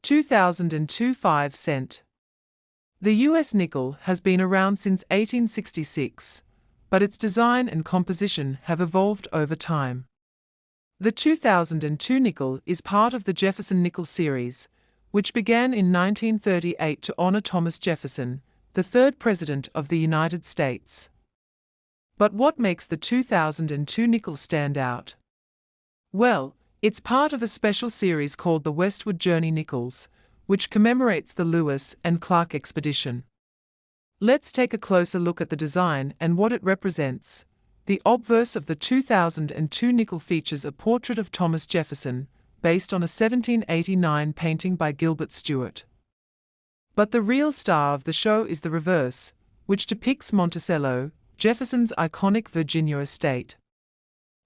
2002 5 cent. The US nickel has been around since 1866, but its design and composition have evolved over time. The 2002 nickel is part of the Jefferson Nickel series, which began in 1938 to honor Thomas Jefferson, the third President of the United States. But what makes the 2002 nickel stand out? Well, it's part of a special series called the Westward Journey Nickels, which commemorates the Lewis and Clark expedition. Let's take a closer look at the design and what it represents. The obverse of the 2002 nickel features a portrait of Thomas Jefferson, based on a 1789 painting by Gilbert Stuart. But the real star of the show is the reverse, which depicts Monticello, Jefferson's iconic Virginia estate.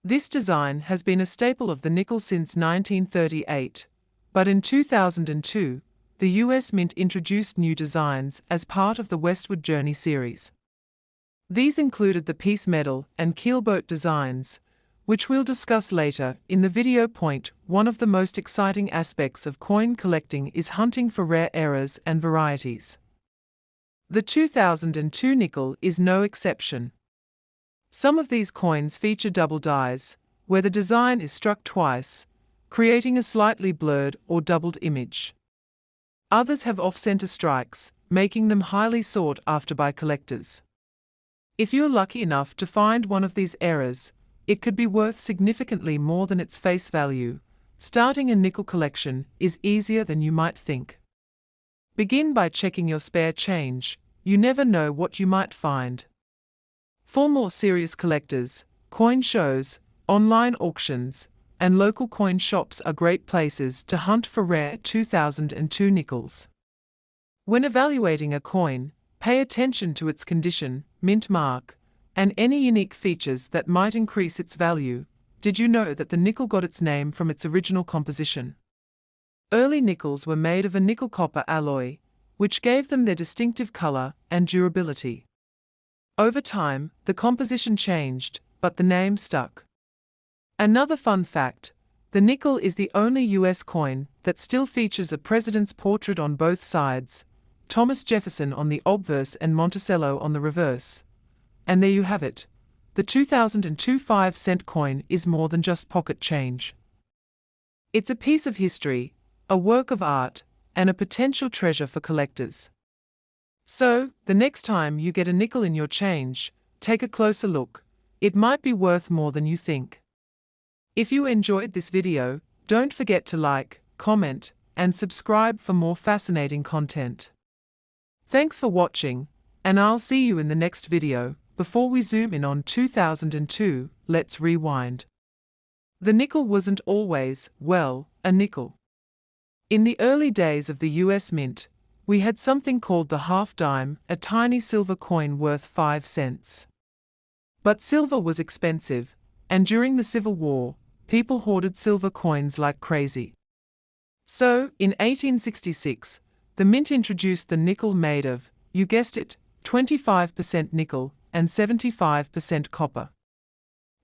This design has been a staple of the nickel since 1938, but in 2002, the US Mint introduced new designs as part of the Westward Journey series. These included the piece medal and keelboat designs, which we'll discuss later in the video. One of the most exciting aspects of coin collecting is hunting for rare errors and varieties. The 2002 nickel is no exception. Some of these coins feature double dies, where the design is struck twice, creating a slightly blurred or doubled image. Others have off-center strikes, making them highly sought after by collectors. If you're lucky enough to find one of these errors, it could be worth significantly more than its face value. Starting a nickel collection is easier than you might think. Begin by checking your spare change. You never know what you might find. For more serious collectors, coin shows, online auctions, and local coin shops are great places to hunt for rare 2002 nickels. When evaluating a coin, pay attention to its condition, mint mark, and any unique features that might increase its value. Did you know that the nickel got its name from its original composition? Early nickels were made of a nickel-copper alloy, which gave them their distinctive color and durability. Over time, the composition changed, but the name stuck. Another fun fact: the nickel is the only US coin that still features a president's portrait on both sides, Thomas Jefferson on the obverse and Monticello on the reverse. And there you have it. The 2002 5-cent coin is more than just pocket change. It's a piece of history, a work of art, and a potential treasure for collectors. So, the next time you get a nickel in your change, take a closer look. It might be worth more than you think. If you enjoyed this video, don't forget to like, comment, and subscribe for more fascinating content. Thanks for watching, and I'll see you in the next video. Before we zoom in on 2002, let's rewind. The nickel wasn't always, well, a nickel. In the early days of the US Mint, we had something called the half dime, a tiny silver coin worth 5 cents. But silver was expensive, and during the Civil War, people hoarded silver coins like crazy. So, in 1866, the Mint introduced the nickel made of, you guessed it, 25% nickel and 75% copper.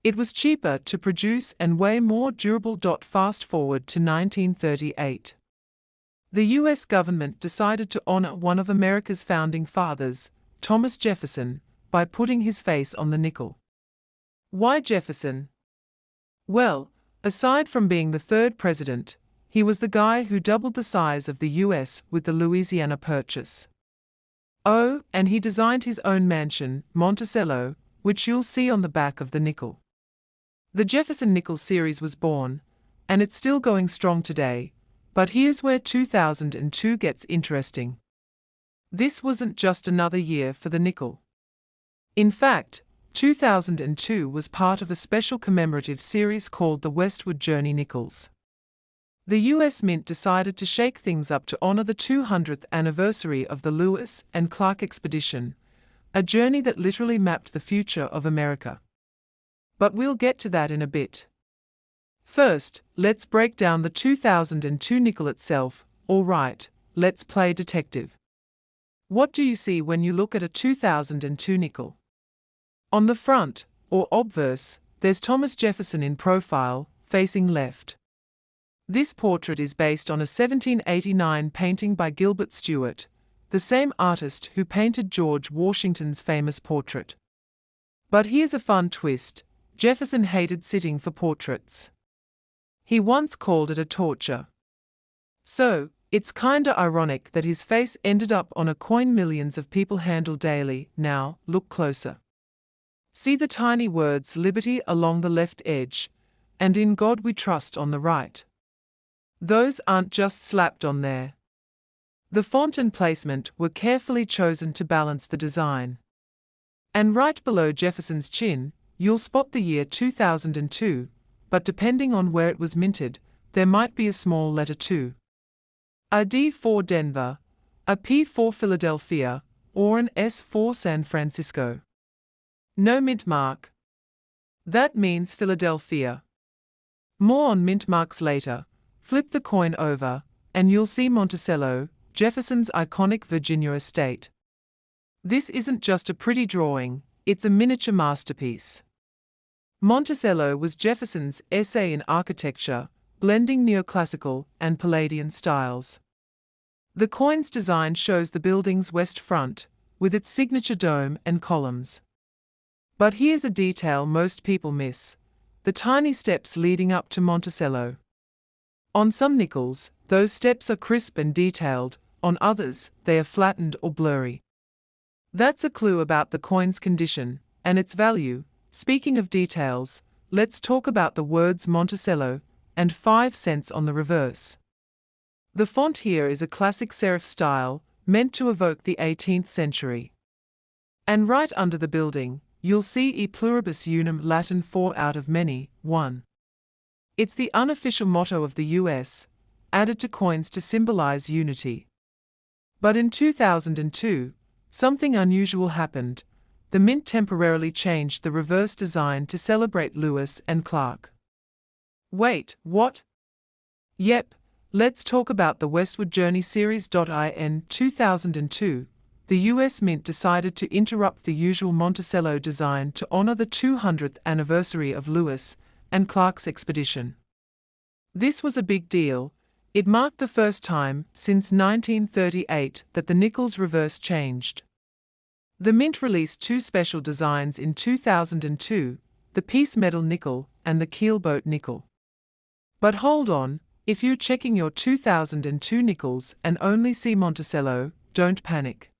It was cheaper to produce and way more durable. Fast forward to 1938. The US government decided to honor one of America's founding fathers, Thomas Jefferson, by putting his face on the nickel. Why Jefferson? Well, aside from being the third president, he was the guy who doubled the size of the US with the Louisiana Purchase. Oh, and he designed his own mansion, Monticello, which you'll see on the back of the nickel. The Jefferson Nickel series was born, and it's still going strong today. But here's where 2002 gets interesting. This wasn't just another year for the nickel. In fact, 2002 was part of a special commemorative series called the Westward Journey Nickels. The US Mint decided to shake things up to honor the 200th anniversary of the Lewis and Clark expedition, a journey that literally mapped the future of America. But we'll get to that in a bit. First, let's break down the 2002 nickel itself. All right, let's play detective. What do you see when you look at a 2002 nickel? On the front, or obverse, there's Thomas Jefferson in profile, facing left. This portrait is based on a 1789 painting by Gilbert Stuart, the same artist who painted George Washington's famous portrait. But here's a fun twist: Jefferson hated sitting for portraits. He once called it a torture. So, it's kinda ironic that his face ended up on a coin millions of people handle daily. Now, look closer. See the tiny words "Liberty" along the left edge, and "In God We Trust" on the right. Those aren't just slapped on there. The font and placement were carefully chosen to balance the design. And right below Jefferson's chin, you'll spot the year 2002, but depending on where it was minted, there might be a small letter 2. A D for Denver, a P for Philadelphia, or an S for San Francisco. No mint mark. That means Philadelphia. More on mint marks later. Flip the coin over, and you'll see Monticello, Jefferson's iconic Virginia estate. This isn't just a pretty drawing, it's a miniature masterpiece. Monticello was Jefferson's essay in architecture, blending neoclassical and Palladian styles. The coin's design shows the building's west front, with its signature dome and columns. But here's a detail most people miss: the tiny steps leading up to Monticello. On some nickels, those steps are crisp and detailed, on others, they are flattened or blurry. That's a clue about the coin's condition and its value. Speaking of details, let's talk about the words Monticello and 5 cents on the reverse. The font here is a classic serif style, meant to evoke the 18th century. And right under the building, you'll see E pluribus unum, Latin 4 out of many, 1. It's the unofficial motto of the US, added to coins to symbolize unity. But in 2002, something unusual happened. The mint temporarily changed the reverse design to celebrate Lewis and Clark. Wait, what? Yep, let's talk about the Westward Journey series. In 2002, the US Mint decided to interrupt the usual Monticello design to honor the 200th anniversary of Lewis and Clark's expedition. This was a big deal. It marked the first time since 1938 that the nickel's reverse changed. The Mint released 2 special designs in 2002, the piece metal nickel and the keelboat nickel. But hold on, if you're checking your 2002 nickels and only see Monticello, don't panic.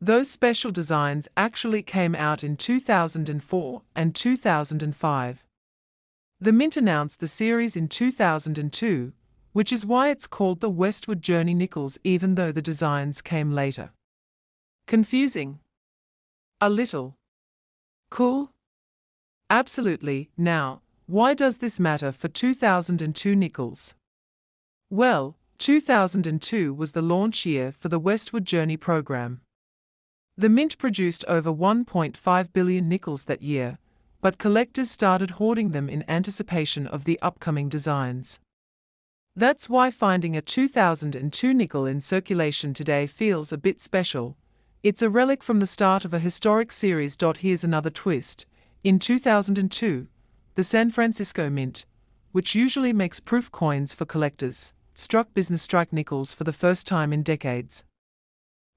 Those special designs actually came out in 2004 and 2005. The Mint announced the series in 2002, which is why it's called the Westward Journey nickels even though the designs came later. Confusing? A little. Cool? Absolutely. Now, why does this matter for 2002 nickels? Well, 2002 was the launch year for the Westward Journey program. The Mint produced over 1.5 billion nickels that year, but collectors started hoarding them in anticipation of the upcoming designs. That's why finding a 2002 nickel in circulation today feels a bit special. It's a relic from the start of a historic series. Here's another twist. In 2002, the San Francisco Mint, which usually makes proof coins for collectors, struck business strike nickels for the first time in decades.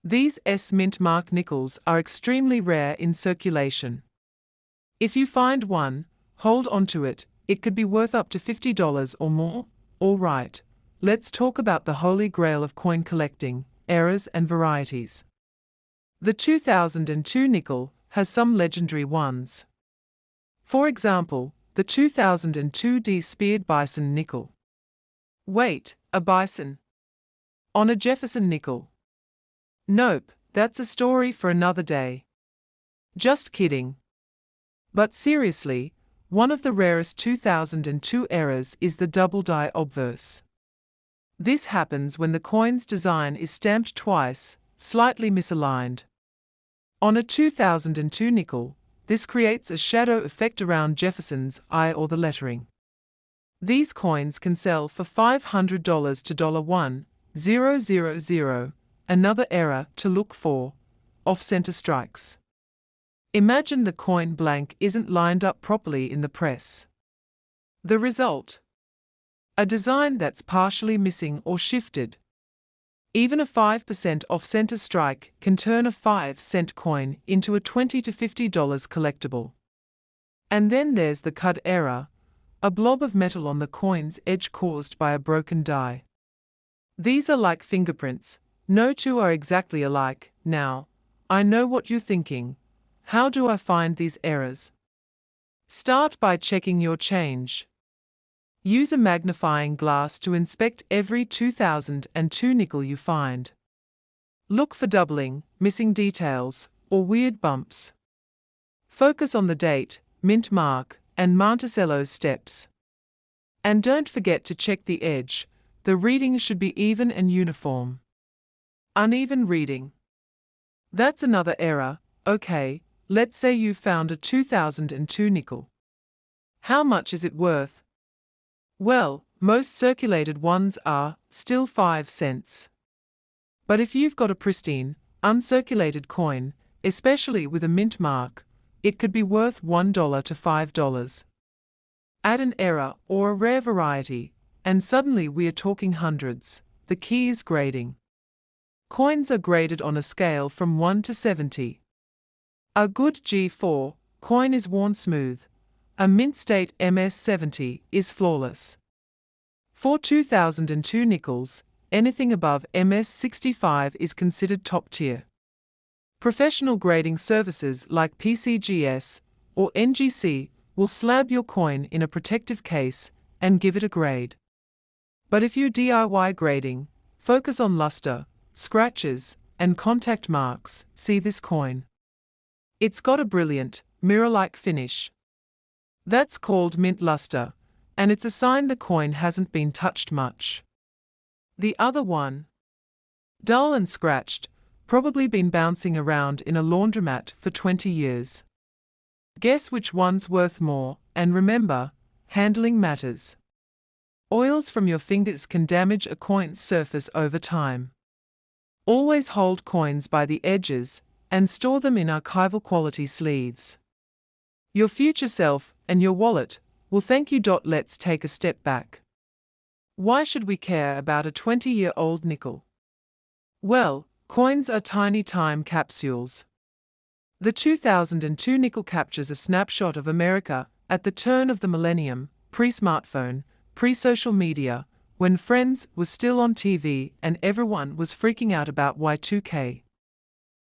These S-Mint mark nickels are extremely rare in circulation. If you find one, hold onto it. It could be worth up to $50 or more. All right, let's talk about the holy grail of coin collecting, eras and varieties. The 2002 nickel has some legendary ones. For example, the 2002 D-Speared Bison nickel. Wait, a bison? On a Jefferson nickel? Nope, that's a story for another day. Just kidding. But seriously, one of the rarest 2002 errors is the double die obverse. This happens when the coin's design is stamped twice, slightly misaligned. On a 2002 nickel, this creates a shadow effect around Jefferson's eye or the lettering. These coins can sell for $500 to $1,000. Another error to look for: off-center strikes. Imagine the coin blank isn't lined up properly in the press. The result: A design that's partially missing or shifted. Even a 5% off-center strike can turn a 5-cent coin into a $20 to $50 collectible. And then there's the cud error, a blob of metal on the coin's edge caused by a broken die. These are like fingerprints. No two are exactly alike. Now, I know what you're thinking. How do I find these errors? Start by checking your change. Use a magnifying glass to inspect every 2002 nickel you find. Look for doubling, missing details, or weird bumps. Focus on the date, mint mark, and Monticello's steps. And don't forget to check the edge. The reading should be even and uniform. Uneven reading. That's another error. Okay, let's say you found a 2002 nickel. How much is it worth? Well, most circulated ones are still 5 cents. But if you've got a pristine, uncirculated coin, especially with a mint mark, it could be worth $1 to $5. Add an error or a rare variety, and suddenly we are talking hundreds. The key is grading. Coins are graded on a scale from 1 to 70. A good G4 coin is worn smooth. A mint state MS-70 is flawless. For 2002 nickels, anything above MS-65 is considered top tier. Professional grading services like PCGS or NGC will slab your coin in a protective case and give it a grade. But if you're DIY grading, focus on luster, scratches, and contact marks. See this coin. It's got a brilliant, mirror-like finish. That's called mint luster, and it's a sign the coin hasn't been touched much. The other one, dull and scratched, probably been bouncing around in a laundromat for 20 years. Guess which one's worth more, and remember, handling matters. Oils from your fingers can damage a coin's surface over time. Always hold coins by the edges and store them in archival quality sleeves. Your future self and your wallet will thank you. Let's take a step back. Why should we care about a 20-year-old nickel? Well, coins are tiny time capsules. The 2002 nickel captures a snapshot of America at the turn of the millennium, pre-smartphone, pre-social media, when Friends was still on TV and everyone was freaking out about Y2K.